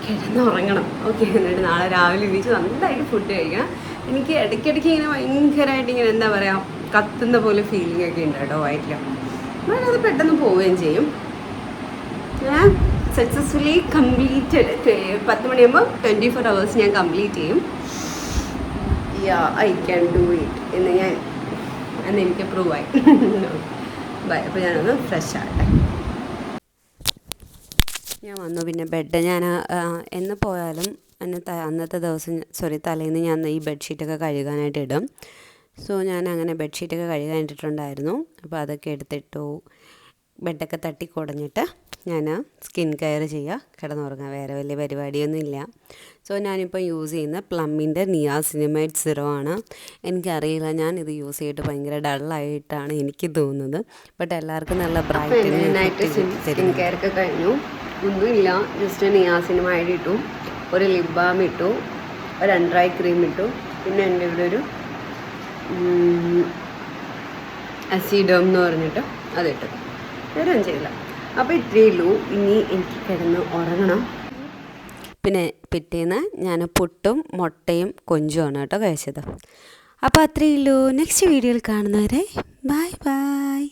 കിടന്നുറങ്ങണം. ഓക്കെ, എന്നിട്ട് നാളെ രാവിലെ എണീച്ച് നന്നായിട്ട് ഫുഡ് കഴിക്കണം. എനിക്ക് ഇടയ്ക്കിടയ്ക്ക് ഇങ്ങനെ ഭയങ്കരമായിട്ട് ഇങ്ങനെ എന്താ പറയുക, കത്തുന്ന പോലെ ഫീലിംഗ് ഒക്കെ ഉണ്ട് കേട്ടോ വയറ്റിൽ. അത് പെട്ടെന്ന് പോവുകയും ചെയ്യും. ഞാൻ സക്സസ്ഫുള്ളി കംപ്ലീറ്റഡ് 10 മണിയാകുമ്പോൾ 24 hours ഞാൻ കംപ്ലീറ്റ് ചെയ്യും. ഐ ക്യാൻ ഡു ഇറ്റ് എന്ന് എനിക്ക് പ്രൂവ് ആയി. ബൈ. അപ്പോൾ ഞാനൊന്ന് ഫ്രഷ് ആകട്ടെ. ഞാൻ വന്നു. പിന്നെ ബെഡ് ഞാൻ എന്ന് പോയാലും അന്നത്തെ ദിവസം തലേന്ന് ഞാൻ ഈ ബെഡ്ഷീറ്റൊക്കെ കഴുകാനായിട്ട് ഇടും. സോ ഞാൻ അങ്ങനെ ബെഡ്ഷീറ്റൊക്കെ കഴുകാനിട്ടിട്ടുണ്ടായിരുന്നു. അപ്പോൾ അതൊക്കെ എടുത്തിട്ടു. ബെഡൊക്കെ തട്ടി കുടഞ്ഞിട്ട് ഞാൻ സ്കിൻ കെയർ ചെയ്യുക, കിടന്നുറങ്ങുക. വേറെ വലിയ പരിപാടിയൊന്നും ഇല്ല. സോ ഞാനിപ്പോൾ യൂസ് ചെയ്യുന്ന പ്ലമ്മിൻ്റെ നിയാസിനിമൈഡ് സിറമാണ്. എനിക്കറിയില്ല, ഞാനിത് യൂസ് ചെയ്തിട്ട് ഭയങ്കര ഡള്ളായിട്ടാണ് എനിക്ക് തോന്നുന്നത്. ബട്ട് എല്ലാവർക്കും നല്ല ബ്രൈറ്റ് സ്കിൻ കെയർ ഒക്കെ കഴിഞ്ഞു. ഒന്നുമില്ല, ജസ്റ്റ് നിയാസിനിമൈഡ് ഇട്ടു, ഒരു ലിപ് ബാം ഇട്ടു, ഒരു അണ്ടർ ഐ ക്രീം ഇട്ടു, പിന്നെ എൻ്റെ ഇവിടെ ഒരു അസിഡം എന്ന് പറഞ്ഞിട്ട് അതിട്ടു. വേറെ ഒന്നും ചെയ്യില്ല. അപ്പോൾ ഇത്രയേ ഉള്ളൂ. ഇനി എനിക്ക് കിടന്ന് ഉറങ്ങണം. പിന്നെ പിറ്റേന്ന് ഞാൻ പുട്ടും മുട്ടയും കൊഞ്ചുമാണ് കേട്ടോ കഴിച്ചത്. അപ്പോൾ അത്രയേ ഉള്ളൂ. നെക്സ്റ്റ് വീഡിയോയിൽ കാണുന്നവരെ ബൈ ബൈ.